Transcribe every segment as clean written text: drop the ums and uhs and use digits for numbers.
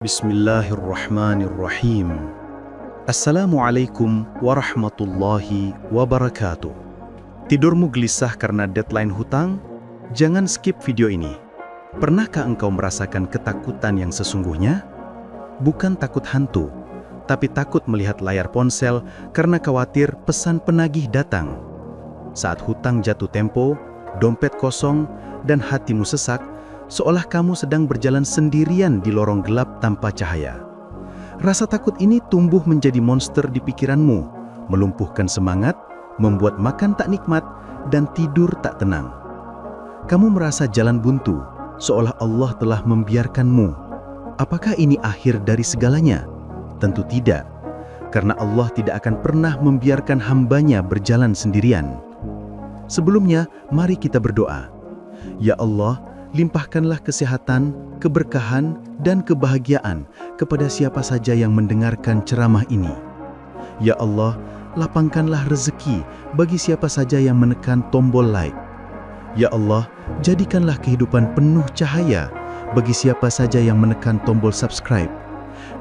Bismillahirrahmanirrahim. Assalamualaikum warahmatullahi wabarakatuh. Tidurmu gelisah karena deadline hutang? Jangan skip video ini. Pernahkah engkau merasakan ketakutan yang sesungguhnya? Bukan takut hantu, tapi takut melihat layar ponsel karena khawatir pesan penagih datang. Saat hutang jatuh tempo, dompet kosong, dan hatimu sesak, seolah kamu sedang berjalan sendirian di lorong gelap tanpa cahaya. Rasa takut ini tumbuh menjadi monster di pikiranmu, melumpuhkan semangat, membuat makan tak nikmat, dan tidur tak tenang. Kamu merasa jalan buntu, seolah Allah telah membiarkanmu. Apakah ini akhir dari segalanya? Tentu tidak, karena Allah tidak akan pernah membiarkan hambanya berjalan sendirian. Sebelumnya, mari kita berdoa. Ya Allah, limpahkanlah kesehatan, keberkahan, dan kebahagiaan kepada siapa saja yang mendengarkan ceramah ini. Ya Allah, lapangkanlah rezeki bagi siapa saja yang menekan tombol like. Ya Allah, jadikanlah kehidupan penuh cahaya bagi siapa saja yang menekan tombol subscribe.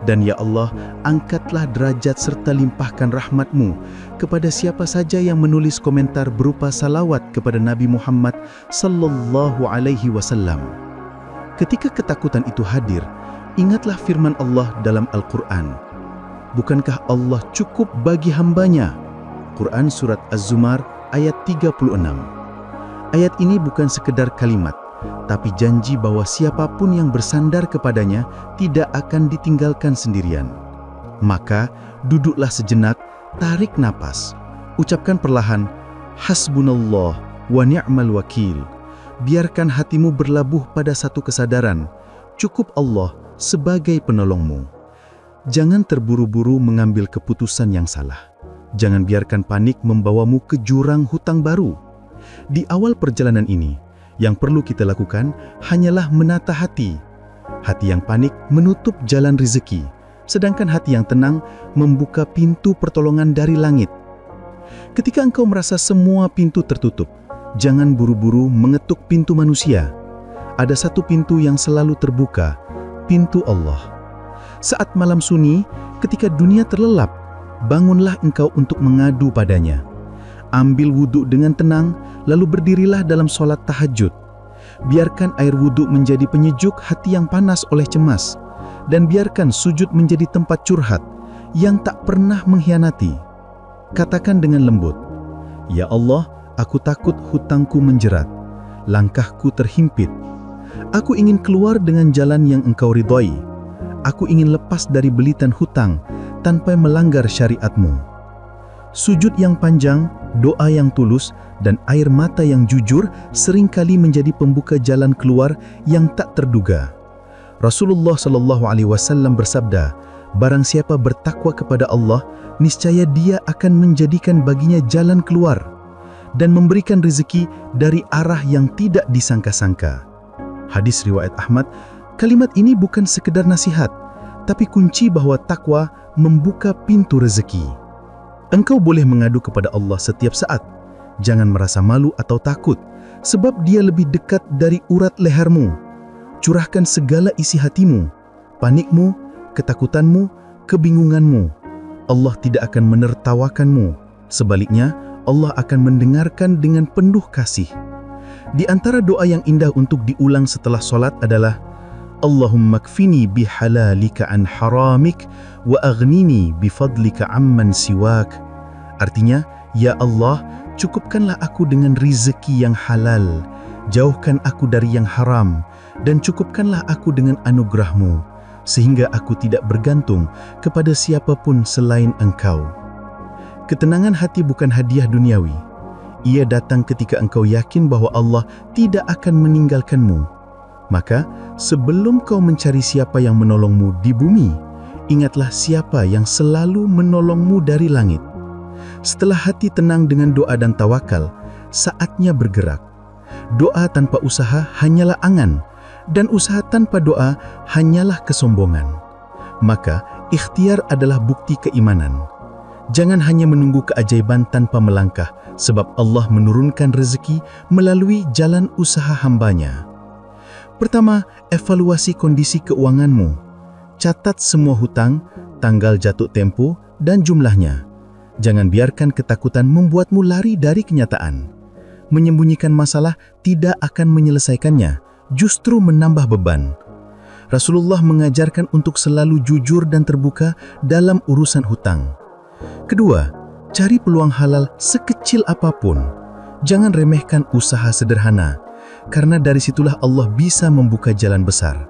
Dan ya Allah, angkatlah derajat serta limpahkan rahmat-Mu kepada siapa saja yang menulis komentar berupa salawat kepada Nabi Muhammad sallallahu alaihi wasallam. Ketika ketakutan itu hadir, ingatlah firman Allah dalam Al-Quran. Bukankah Allah cukup bagi hambanya? Quran Surat Az-Zumar ayat 36. Ayat ini bukan sekedar kalimat, tapi janji bahwa siapapun yang bersandar kepadanya tidak akan ditinggalkan sendirian. Maka, duduklah sejenak, tarik napas, ucapkan perlahan, Hasbunallah wa ni'mal wakil. Biarkan hatimu berlabuh pada satu kesadaran, cukup Allah sebagai penolongmu. Jangan terburu-buru mengambil keputusan yang salah. Jangan biarkan panik membawamu ke jurang hutang baru. Di awal perjalanan ini, yang perlu kita lakukan hanyalah menata hati. Hati yang panik menutup jalan rezeki, sedangkan hati yang tenang membuka pintu pertolongan dari langit. Ketika engkau merasa semua pintu tertutup, jangan buru-buru mengetuk pintu manusia. Ada satu pintu yang selalu terbuka, pintu Allah. Saat malam sunyi, ketika dunia terlelap, bangunlah engkau untuk mengadu padanya. Ambil wudhu dengan tenang, lalu berdirilah dalam sholat tahajud. Biarkan air wudhu menjadi penyejuk hati yang panas oleh cemas, dan biarkan sujud menjadi tempat curhat yang tak pernah mengkhianati. Katakan dengan lembut, Ya Allah, aku takut hutangku menjerat, langkahku terhimpit. Aku ingin keluar dengan jalan yang Engkau ridhoi. Aku ingin lepas dari belitan hutang tanpa melanggar syariat-Mu. Sujud yang panjang, doa yang tulus, dan air mata yang jujur seringkali menjadi pembuka jalan keluar yang tak terduga. Rasulullah sallallahu alaihi wasallam bersabda, barang siapa bertakwa kepada Allah, niscaya Dia akan menjadikan baginya jalan keluar dan memberikan rezeki dari arah yang tidak disangka-sangka. Hadis riwayat Ahmad. Kalimat ini bukan sekedar nasihat, tapi kunci bahwa takwa membuka pintu rezeki. Engkau boleh mengadu kepada Allah setiap saat. Jangan merasa malu atau takut, sebab Dia lebih dekat dari urat lehermu. Curahkan segala isi hatimu, panikmu, ketakutanmu, kebingunganmu. Allah tidak akan menertawakanmu. Sebaliknya, Allah akan mendengarkan dengan penuh kasih. Di antara doa yang indah untuk diulang setelah sholat adalah Allahumma kfini bihalalika an haramik wa aghnini bifadlika amman siwak. Artinya, Ya Allah, cukupkanlah aku dengan rizki yang halal, jauhkan aku dari yang haram, dan cukupkanlah aku dengan anugerah-Mu, sehingga aku tidak bergantung kepada siapapun selain Engkau. Ketenangan hati bukan hadiah duniawi. Ia datang ketika engkau yakin bahwa Allah tidak akan meninggalkanmu. Maka, sebelum kau mencari siapa yang menolongmu di bumi, ingatlah siapa yang selalu menolongmu dari langit. Setelah hati tenang dengan doa dan tawakal, saatnya bergerak. Doa tanpa usaha hanyalah angan, dan usaha tanpa doa hanyalah kesombongan. Maka, ikhtiar adalah bukti keimanan. Jangan hanya menunggu keajaiban tanpa melangkah, sebab Allah menurunkan rezeki melalui jalan usaha hambanya. Pertama, evaluasi kondisi keuanganmu. Catat semua hutang, tanggal jatuh tempo, dan jumlahnya. Jangan biarkan ketakutan membuatmu lari dari kenyataan. Menyembunyikan masalah tidak akan menyelesaikannya, justru menambah beban. Rasulullah mengajarkan untuk selalu jujur dan terbuka dalam urusan hutang. Kedua, cari peluang halal sekecil apapun. Jangan remehkan usaha sederhana, karena dari situlah Allah bisa membuka jalan besar.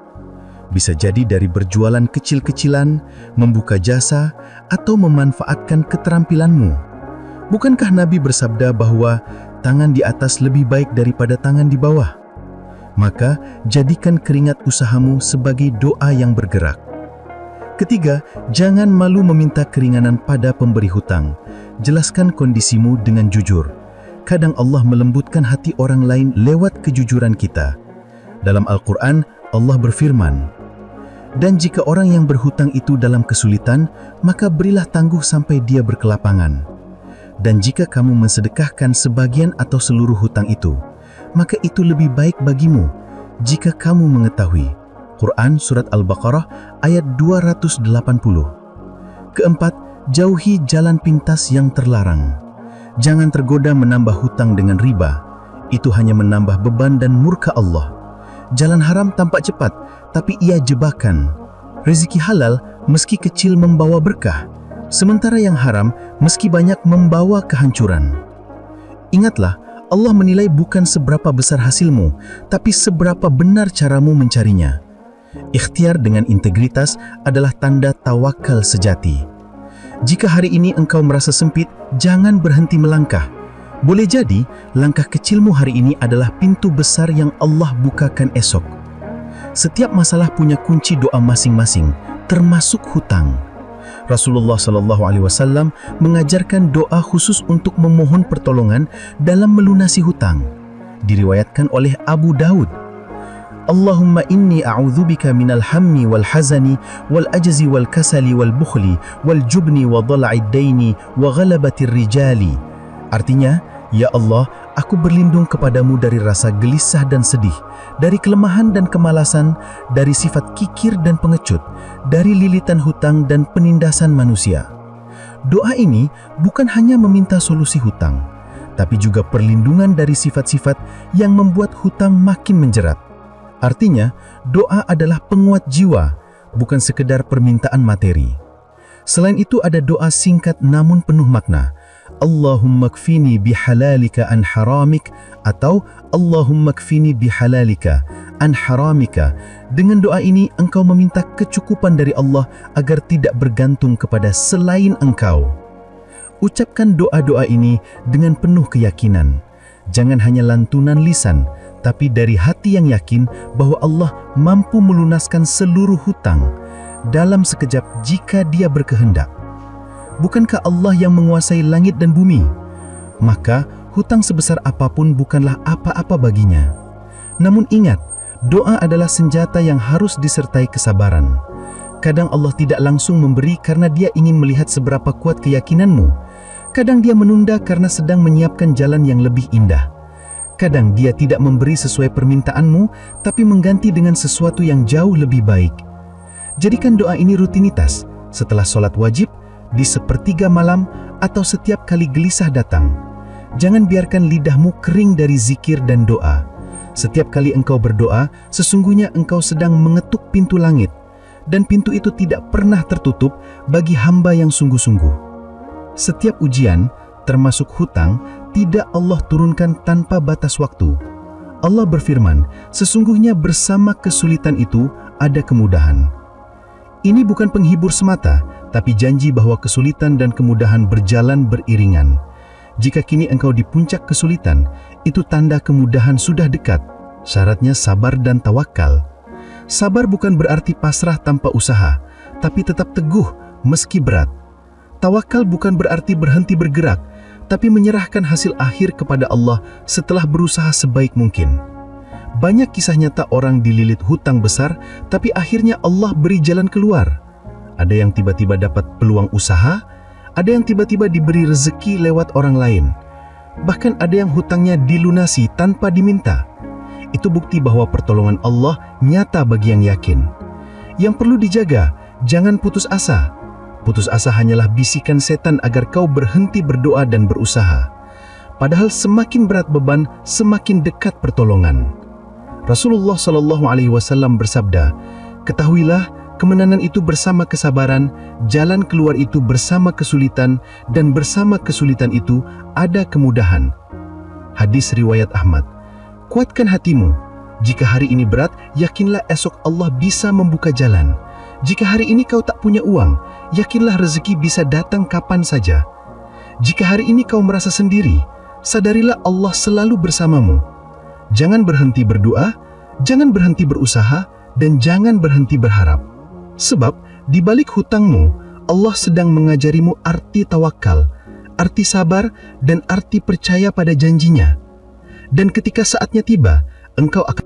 Bisa jadi dari berjualan kecil-kecilan, membuka jasa, atau memanfaatkan keterampilanmu. Bukankah Nabi bersabda bahwa tangan di atas lebih baik daripada tangan di bawah? Maka, jadikan keringat usahamu sebagai doa yang bergerak. Ketiga, jangan malu meminta keringanan pada pemberi hutang. Jelaskan kondisimu dengan jujur. Kadang Allah melembutkan hati orang lain lewat kejujuran kita. Dalam Al-Quran, Allah berfirman, "Dan jika orang yang berhutang itu dalam kesulitan, maka berilah tangguh sampai dia berkelapangan. Dan jika kamu mensedekahkan sebagian atau seluruh hutang itu, maka itu lebih baik bagimu jika kamu mengetahui." Quran Surat Al-Baqarah ayat 280. Keempat, jauhi jalan pintas yang terlarang. Jangan tergoda menambah hutang dengan riba. Itu hanya menambah beban dan murka Allah. Jalan haram tampak cepat, tapi ia jebakan. Rezeki halal meski kecil membawa berkah, sementara yang haram meski banyak membawa kehancuran. Ingatlah, Allah menilai bukan seberapa besar hasilmu, tapi seberapa benar caramu mencarinya. Ikhtiar dengan integritas adalah tanda tawakal sejati. Jika hari ini engkau merasa sempit, jangan berhenti melangkah. Boleh jadi, langkah kecilmu hari ini adalah pintu besar yang Allah bukakan esok. Setiap masalah punya kunci doa masing-masing, termasuk hutang. Rasulullah SAW mengajarkan doa khusus untuk memohon pertolongan dalam melunasi hutang. Diriwayatkan oleh Abu Daud. Allahumma inni a'udzubika minal hammi wal hazani wal ajzi wal kasali wal bukhli wal jubni wa dhala'id daini wa ghalabatir rijali. Artinya, ya Allah, aku berlindung kepadamu dari rasa gelisah dan sedih, dari kelemahan dan kemalasan, dari sifat kikir dan pengecut, dari lilitan hutang dan penindasan manusia. Doa ini bukan hanya meminta solusi hutang, tapi juga perlindungan dari sifat-sifat yang membuat hutang makin menjerat. Artinya, doa adalah penguat jiwa, bukan sekedar permintaan materi. Selain itu ada doa singkat namun penuh makna. Allahumma kfini bihalalika an haramik, atau Allahumma kfini bihalalika an haramika. Dengan doa ini engkau meminta kecukupan dari Allah agar tidak bergantung kepada selain engkau. Ucapkan doa-doa ini dengan penuh keyakinan. Jangan hanya lantunan lisan, tapi dari hati yang yakin bahwa Allah mampu melunaskan seluruh hutang dalam sekejap jika Dia berkehendak. Bukankah Allah yang menguasai langit dan bumi? Maka hutang sebesar apapun bukanlah apa-apa baginya. Namun ingat, doa adalah senjata yang harus disertai kesabaran. Kadang Allah tidak langsung memberi karena Dia ingin melihat seberapa kuat keyakinanmu. Kadang Dia menunda karena sedang menyiapkan jalan yang lebih indah. Kadang Dia tidak memberi sesuai permintaanmu, tapi mengganti dengan sesuatu yang jauh lebih baik. Jadikan doa ini rutinitas, setelah sholat wajib, di sepertiga malam, atau setiap kali gelisah datang. Jangan biarkan lidahmu kering dari zikir dan doa. Setiap kali engkau berdoa, sesungguhnya engkau sedang mengetuk pintu langit, dan pintu itu tidak pernah tertutup bagi hamba yang sungguh-sungguh. Setiap ujian, termasuk hutang, tidak Allah turunkan tanpa batas waktu. Allah berfirman, sesungguhnya bersama kesulitan itu ada kemudahan. Ini bukan penghibur semata, tapi janji bahwa kesulitan dan kemudahan berjalan beriringan. Jika kini engkau di puncak kesulitan, itu tanda kemudahan sudah dekat. Syaratnya sabar dan tawakal. Sabar bukan berarti pasrah tanpa usaha, tapi tetap teguh meski berat. Tawakal bukan berarti berhenti bergerak, tapi menyerahkan hasil akhir kepada Allah setelah berusaha sebaik mungkin. Banyak kisah nyata orang dililit hutang besar, tapi akhirnya Allah beri jalan keluar. Ada yang tiba-tiba dapat peluang usaha, ada yang tiba-tiba diberi rezeki lewat orang lain. Bahkan ada yang hutangnya dilunasi tanpa diminta. Itu bukti bahwa pertolongan Allah nyata bagi yang yakin. Yang perlu dijaga, Jangan putus asa. Putus asa hanyalah bisikan setan agar kau berhenti berdoa dan berusaha. Padahal semakin berat beban, semakin dekat pertolongan. Rasulullah SAW bersabda, "Ketahuilah, kemenangan itu bersama kesabaran, jalan keluar itu bersama kesulitan, dan bersama kesulitan itu ada kemudahan." Hadis riwayat Ahmad. Kuatkan hatimu. Jika hari ini berat, yakinlah esok Allah bisa membuka jalan. Jika hari ini kau tak punya uang, yakinlah rezeki bisa datang kapan saja. Jika hari ini kau merasa sendiri, sadarilah Allah selalu bersamamu. Jangan berhenti berdoa, jangan berhenti berusaha, dan jangan berhenti berharap. Sebab di balik hutangmu, Allah sedang mengajarimu arti tawakal, arti sabar, dan arti percaya pada janjinya. Dan ketika saatnya tiba, engkau akan